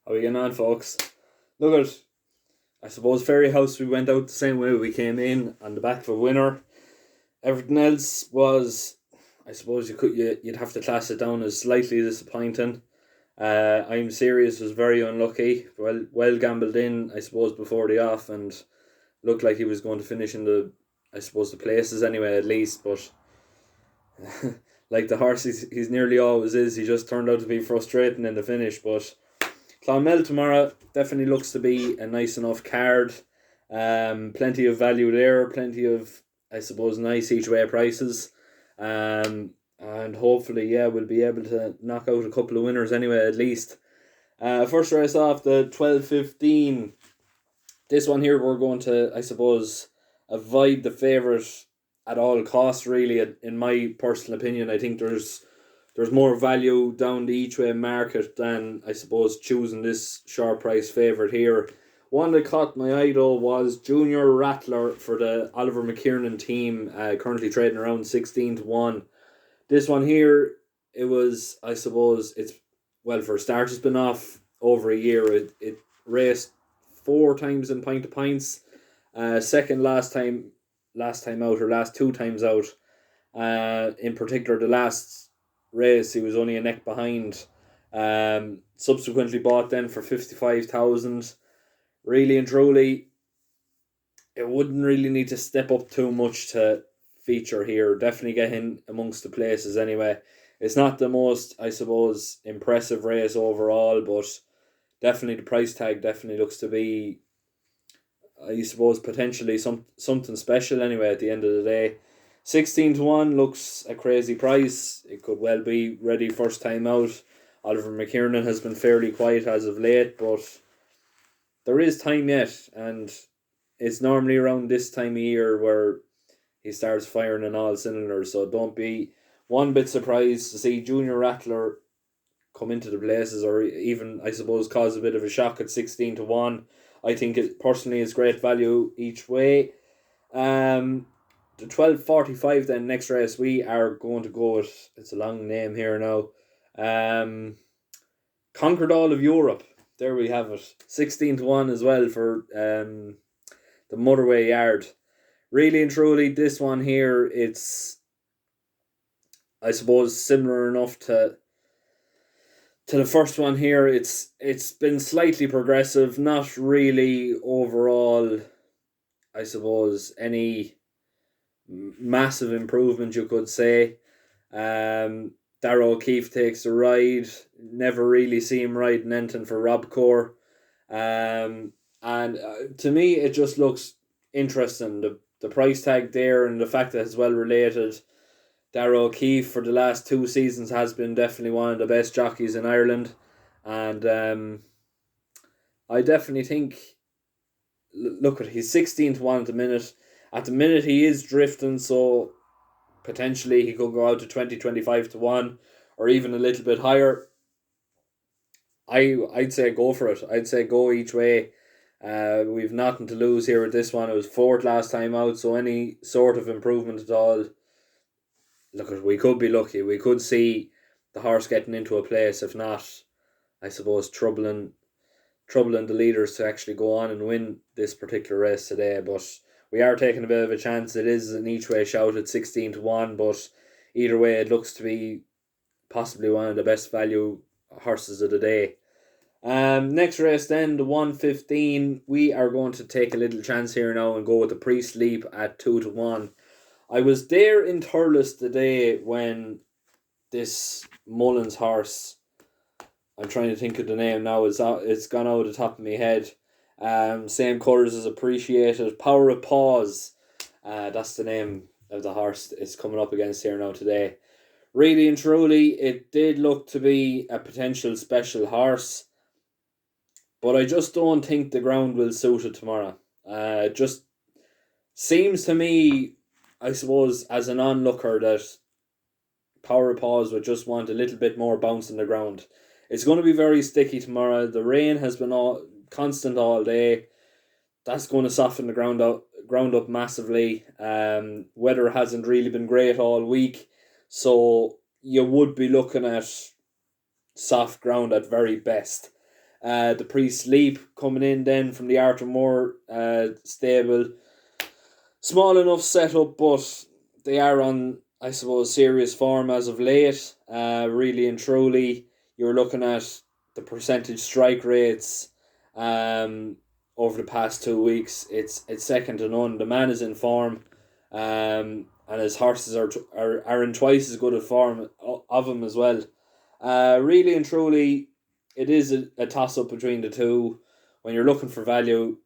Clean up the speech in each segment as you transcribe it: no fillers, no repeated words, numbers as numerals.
How are we getting on, folks? Look at, I suppose Fairy House, we went out the same way we came in, on the back of a winner. Everything else was, I suppose you'd have to class it down as slightly disappointing. I'm Serious was very unlucky. Well gambled in, I suppose, before the off, and looked like he was going to finish in the places anyway, at least. But like the horse he's nearly always is, he just turned out to be frustrating in the finish. But Clonmel tomorrow definitely looks to be a nice enough card. Plenty of value there, plenty of, I suppose, nice each way prices. And hopefully, we'll be able to knock out a couple of winners anyway, at least. First race off, the 12:15. This one here, we're going to, I suppose, avoid the favourite at all costs, really, in my personal opinion. I think there's more value down the each way market than, I suppose, choosing this short price favourite here. One that caught my eye though was Junior Rattler for the Oliver McKiernan team, currently trading around 16-1. This one here, it was, I suppose, for a start, it's been off over a year. It raced 4 times in Pint to Pints. Second last time out, or last 2 times out. In particular, the last race, he was only a neck behind. Subsequently bought then for 55,000. Really and truly, it wouldn't really need to step up too much to feature here. Definitely get in amongst the places anyway. It's not the most, I suppose, impressive race overall, but definitely the price tag definitely looks to be, I suppose, potentially something special anyway at the end of the day. 16-1 looks a crazy price. It could well be ready first time out. Oliver McKiernan has been fairly quiet as of late, but there is time yet, and it's normally around this time of year where he starts firing on all cylinders, so don't be one bit surprised to see Junior Rattler come into the places, or even, I suppose, cause a bit of a shock at 16-1. I think it personally is great value each way. The 12:45 then, next race, we are going to go with, it's a long name here now, Conquered All of Europe. There we have it. 16-1 as well for the Motorway Yard. Really and truly, this one here, it's, I suppose, similar enough to the first one here. It's been slightly progressive, not really overall, I suppose, any massive improvement, you could say. Darragh O'Keefe takes a ride. Never really see him riding anything for Robcore. And to me, it just looks interesting. The price tag there, and the fact that it's well related. Darragh O'Keefe for the last 2 seasons has been definitely one of the best jockeys in Ireland. And I definitely think, look at, he's 16-1 at the minute. At the minute he is drifting, so potentially he could go out to 20-25-1, or even a little bit higher. I'd say go for it. I'd say go each way. We've nothing to lose here with this one. It was 4th last time out, so any sort of improvement at all, look, we could be lucky. We could see the horse getting into a place, if not, I suppose, troubling the leaders to actually go on and win this particular race today. But we are taking a bit of a chance. It is an each way shout at 16-1, but either way, it looks to be possibly one of the best value horses of the day. Next race then, the 1:15. We are going to take a little chance here now and go with the Pre-Sleep at 2-1. I was there in Thurles the day when this Mullins horse, I'm trying to think of the name now, it's gone out of the top of my head. Same colours as Appreciated. Power of Pause. That's the name of the horse it's coming up against here now today. Really and truly, it did look to be a potential special horse, but I just don't think the ground will suit it tomorrow. It just seems to me, I suppose, as an onlooker, that Power of Pause would just want a little bit more bounce in the ground. It's going to be very sticky tomorrow. The rain has been constant all day. That's going to soften the ground up massively. Weather hasn't really been great all week, so you would be looking at soft ground at very best. The Pre-Sleep coming in then from the Arthur Moore stable. Small enough setup, but they are on, I suppose, serious form as of late. Really and truly, you're looking at the percentage strike rates over the past 2 weeks. It's second to none. The man is in form, and his horses are in twice as good a form of him as well. Really and truly, it is a toss up between the two. When you're looking for value,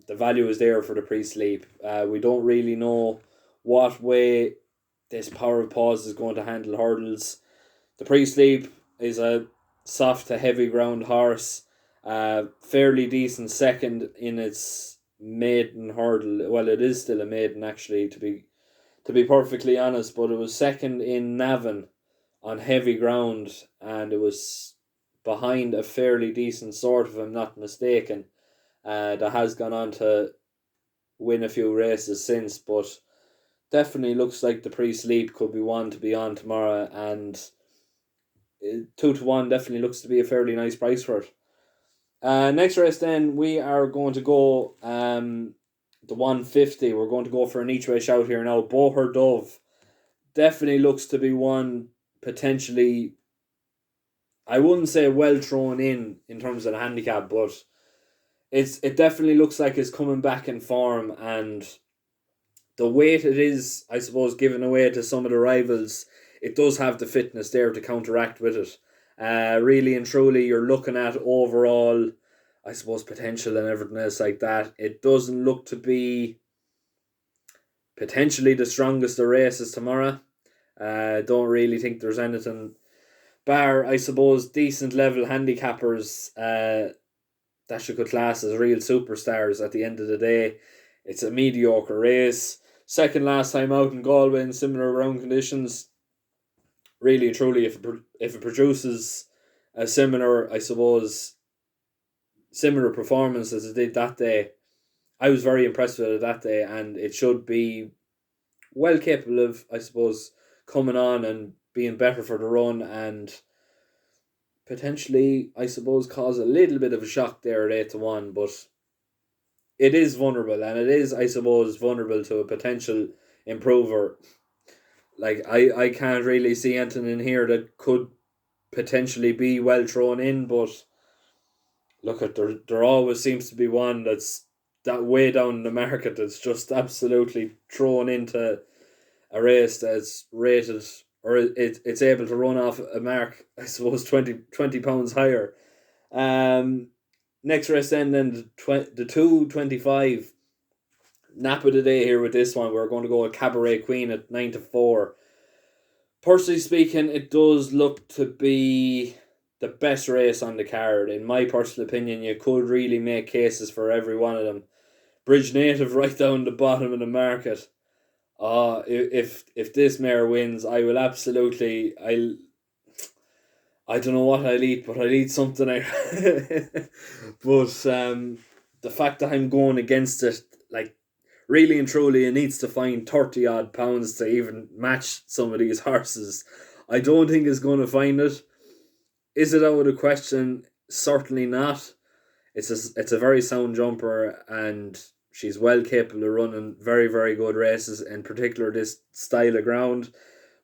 the value is there for the Pre-Sleep. We don't really know what way this Power of Pause is going to handle hurdles. The Pre-Sleep is a soft to heavy ground horse, fairly decent second in its maiden hurdle. Well, it is still a maiden actually, to be perfectly honest, but it was second in Navan on heavy ground, and it was behind a fairly decent sort, if I'm not mistaken, that has gone on to win a few races since, but definitely looks like the Pre-Sleep could be one to be on tomorrow, and 2 to 1 definitely looks to be a fairly nice price for it. Next race then, we are going to go the 150. We're going to go for an each way shout here now. Boher Dove definitely looks to be one potentially, I wouldn't say well thrown in terms of the handicap, but it definitely looks like it's coming back in form, and the weight it is, I suppose, given away to some of the rivals, it does have the fitness there to counteract with it. Really and truly, you're looking at overall, I suppose, potential and everything else like that. It doesn't look to be potentially the strongest of races tomorrow. Don't really think there's anything, bar, I suppose, decent level handicappers that you could class as real superstars at the end of the day. It's a mediocre race. Second last time out in Galway in similar ground conditions. Really and truly, if it produces a similar, I suppose, similar performance as it did that day, I was very impressed with it that day, and it should be well capable of, I suppose, coming on and being better for the run, and potentially, I suppose, cause a little bit of a shock there at 8 to 1, but it is vulnerable, and it is, I suppose, vulnerable to a potential improver. Like, I can't really see anything in here that could potentially be well thrown in, but look, at there always seems to be one that's that way down in the market that's just absolutely thrown into a race that's rated, or it's able to run off a mark, I suppose, 20 pounds higher. Next race then the 225. Nap of the day here with this one. We're going to go with Cabaret Queen at 9 to 4. Personally speaking, it does look to be the best race on the card. In my personal opinion, you could really make cases for every one of them. Bridge Native right down the bottom of the market. If this mare wins, I will absolutely, I don't know what I'll eat, but I'll eat something. But the fact that I'm going against it, like, really and truly, it needs to find 30 odd pounds to even match some of these horses. I don't think it's going to find it. Is it out of the question? Certainly not. It's a very sound jumper, and she's well capable of running very, very good races, in particular this style of ground.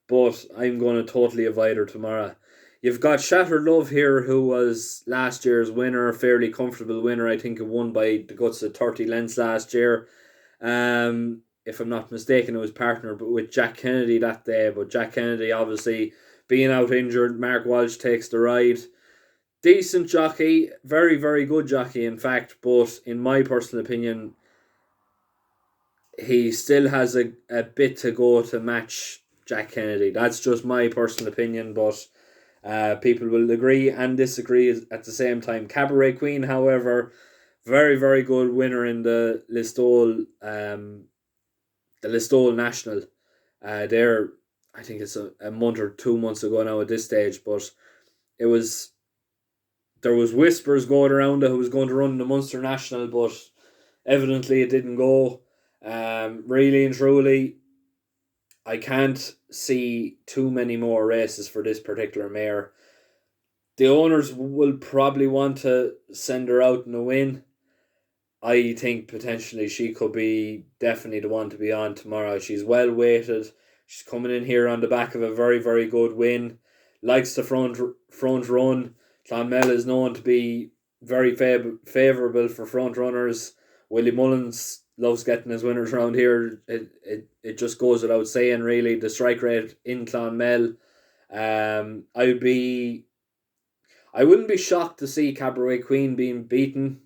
But I'm going to totally avoid her tomorrow. You've got Shattered Love here, who was last year's winner, fairly comfortable winner. I think it won by the guts of 30 lengths last year. If I'm not mistaken, it was partnered with Jack Kennedy that day, but Jack Kennedy obviously being out injured. Mark Walsh takes the ride. Decent jockey, very, very good jockey, in fact, but in my personal opinion, he still has a bit to go to match Jack Kennedy. That's just my personal opinion, but people will agree and disagree at the same time. Cabaret Queen, however, very, very good winner in the Listowel National. There, I think it's a month or 2 months ago now at this stage, but there was whispers going around that it was going to run the Munster National, but evidently it didn't go. Really and truly, I can't see too many more races for this particular mare. The owners will probably want to send her out in a win. I think potentially she could be definitely the one to be on tomorrow. She's well weighted. She's coming in here on the back of a very, very good win. Likes the front run. Clonmel is known to be very favourable for front runners. Willie Mullins loves getting his winners around here. It just goes without saying, really. The strike rate in Clonmel. I wouldn't be shocked to see Cabaret Queen being beaten,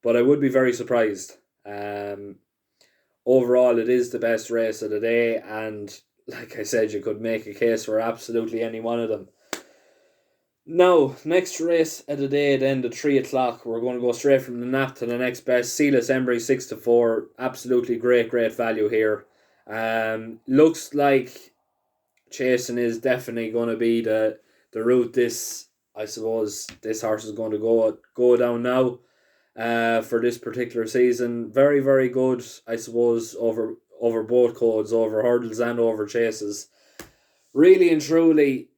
but I would be very surprised. Um, Overall, it is the best race of the day, and like I said, you could make a case for absolutely any one of them. Now, next race of the day, then the 3 o'clock. We're going to go straight from the nap to the next best. Sealess Embry 6-4. Absolutely great value here. Looks like chasing is definitely going to be the route this, I suppose, this horse is going to go down now. For this particular season, very, very good, I suppose, over both codes, over hurdles and over chases. Really and truly,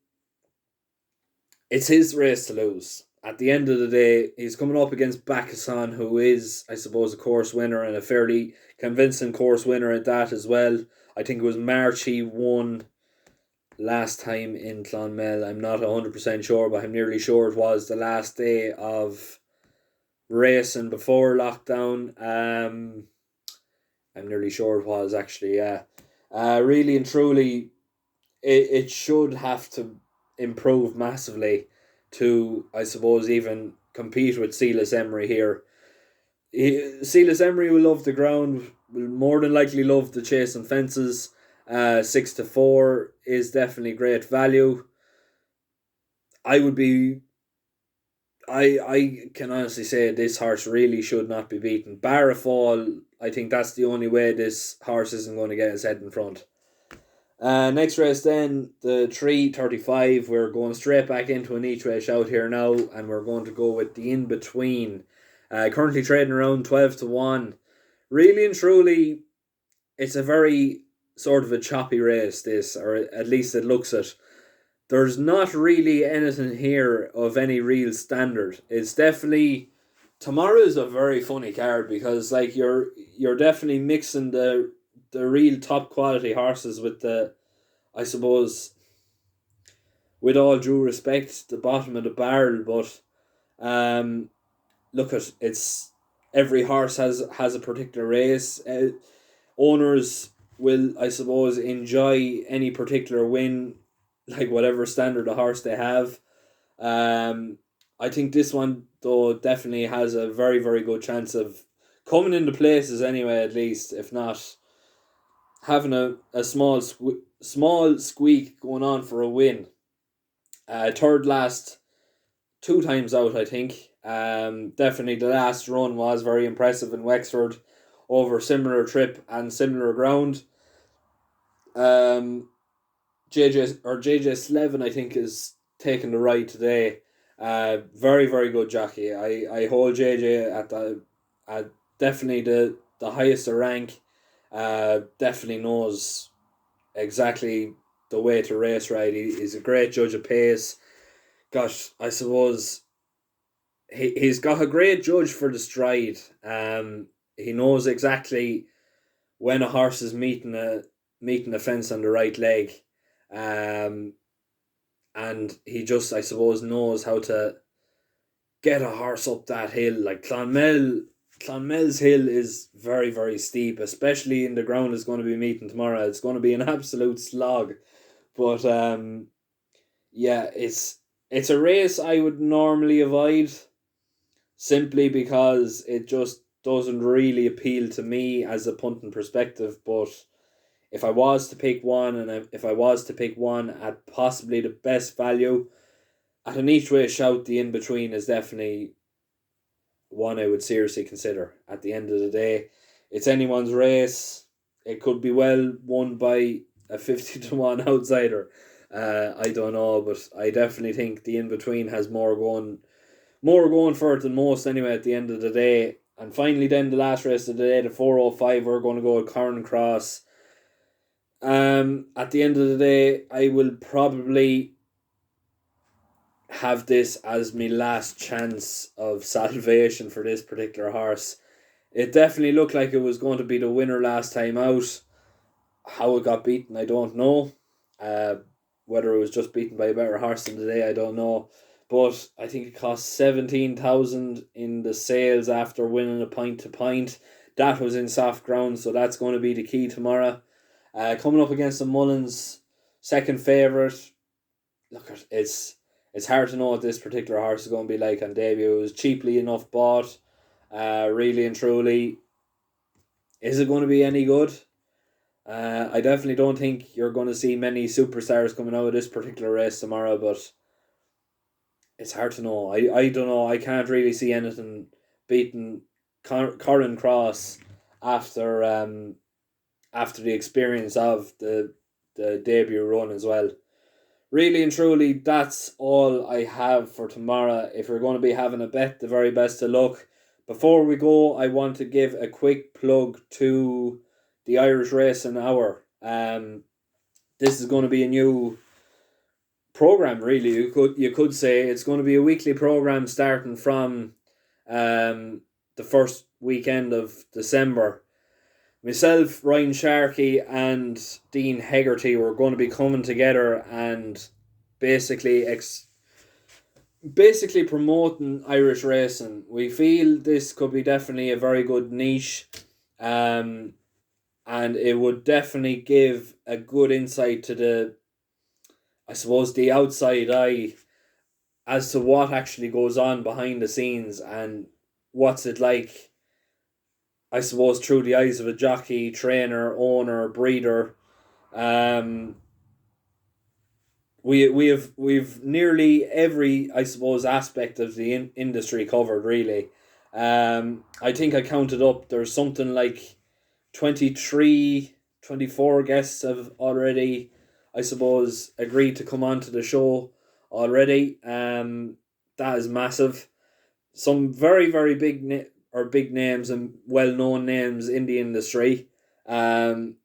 it's his race to lose. At the end of the day, he's coming up against Bakasson, who is, I suppose, a course winner and a fairly convincing course winner at that as well. I think it was March he won last time in Clonmel. I'm not 100% sure, but I'm nearly sure it was the last day of racing before lockdown. I'm nearly sure it was actually, yeah. Really and truly, it should have to improve massively to, I suppose, even compete with Sealess Emery here. Sealess Emery will love the ground, will more than likely love the chase and fences. 6-4 is definitely great value. I would be I can honestly say this horse really should not be beaten. Bar a fall, I think that's the only way this horse isn't going to get his head in front. Next race then, the 3:35. We're going straight back into an each way shout here now, and we're going to go with the in between. Currently trading around 12-1. Really and truly, it's a very sort of a choppy race, this, or at least it looks it. There's not really anything here of any real standard. It's definitely, tomorrow is a very funny card because like you're definitely mixing the real top quality horses with the, I suppose, with all due respect, the bottom of the barrel. But look at it's every horse has a particular race. Owners will, I suppose, enjoy any particular win, like whatever standard of horse they have. I think this one though definitely has a very, very good chance of coming into places anyway, at least if not having a small squeak going on for a win. Third last 2 times out, I think. Definitely the last run was very impressive in Wexford over similar trip and similar ground. JJ Slevin, I think, is taking the ride today. Very, very good jockey. I hold JJ at definitely the highest rank. Definitely knows exactly the way to race ride. He's a great judge of pace. Gosh, I suppose he's got a great judge for the stride. He knows exactly when a horse is meeting a fence on the right leg. Um, and he just, I suppose, knows how to get a horse up that hill. Like Clonmel's hill is very, very steep, especially in the ground is going to be meeting tomorrow. It's going to be an absolute slog. But yeah, it's a race I would normally avoid simply because it just doesn't really appeal to me as a punting perspective. But if I was to pick one, and if I was to pick one at possibly the best value, at an each way shout, the in between is definitely one I would seriously consider. At the end of the day, it's anyone's race. It could be well won by a 50-1 outsider. I don't know, but I definitely think the in between has more going for it than most anyway. At the end of the day, and finally, then the last race of the day, the 4:05. We're going to go with Corn Cross. At the end of the day, I will probably have this as my last chance of salvation for this particular horse. It definitely looked like it was going to be the winner last time out. How it got beaten, I don't know. Whether it was just beaten by a better horse than today, I don't know. But I think it cost 17,000 in the sales after winning a point to point. That was in soft ground, so that's going to be the key tomorrow. Coming up against the Mullins, second favourite. Look, it's hard to know what this particular horse is going to be like on debut. It was cheaply enough bought. Really and truly, is it going to be any good? I definitely don't think you're going to see many superstars coming out of this particular race tomorrow, but it's hard to know. I don't know. I can't really see anything beating Corin Cross after after the experience of the debut run as well. Really and truly, that's all I have for tomorrow. If you're going to be having a bet, the very best of luck. Before we go, I want to give a quick plug to the Irish Racing Hour. This is going to be a new program. Really, you could say it's going to be a weekly program starting from the first weekend of December. Myself, Ryan Sharkey, and Dean Hegarty were going to be coming together and basically promoting Irish racing. We feel this could be definitely a very good niche, and it would definitely give a good insight to the outside eye as to what actually goes on behind the scenes and what's it like, I suppose, through the eyes of a jockey, trainer, owner, breeder. We've nearly every, I suppose, aspect of the industry covered, really. I think I counted up, there's something like 23, 24 guests have already, I suppose, agreed to come on to the show already. That is massive. Some very, very big names and well-known names in the industry. And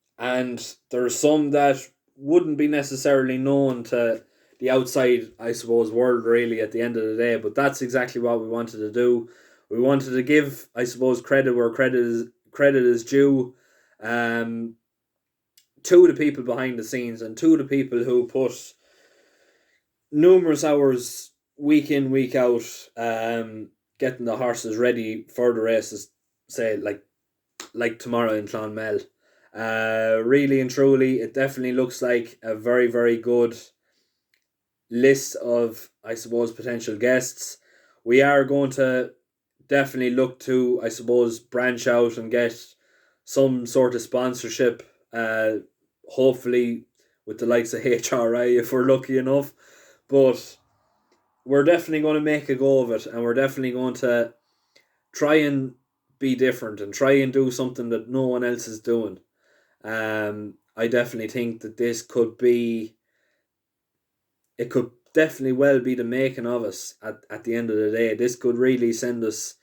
there's some that wouldn't be necessarily known to the outside, I suppose, world, really, at the end of the day. But that's exactly what we wanted to do. We wanted to give, I suppose, credit where credit is due, to the people behind the scenes and to the people who put numerous hours week in, week out, getting the horses ready for the races, say like tomorrow in Clonmel. Really and truly, it definitely looks like a very, very good list of, I suppose, potential guests. We are going to definitely look to, I suppose, branch out and get some sort of sponsorship, hopefully with the likes of HRI if we're lucky enough. But we're definitely going to make a go of it, and we're definitely going to try and be different and try and do something that no one else is doing. I definitely think that it could definitely well be the making of us at the end of the day. This could really send us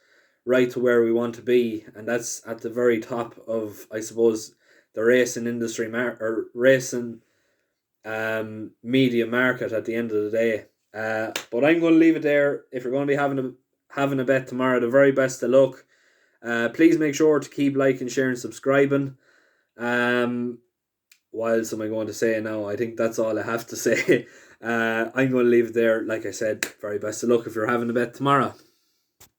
right to where we want to be, and that's at the very top of, I suppose, the racing industry or racing media market at the end of the day. But I'm going to leave it there. If you're going to be having a bet tomorrow, the very best of luck. Please make sure to keep liking, sharing, subscribing. What else am I going to say now? I think that's all I have to say. I'm going to leave it there. Like I said, very best of luck if you're having a bet tomorrow.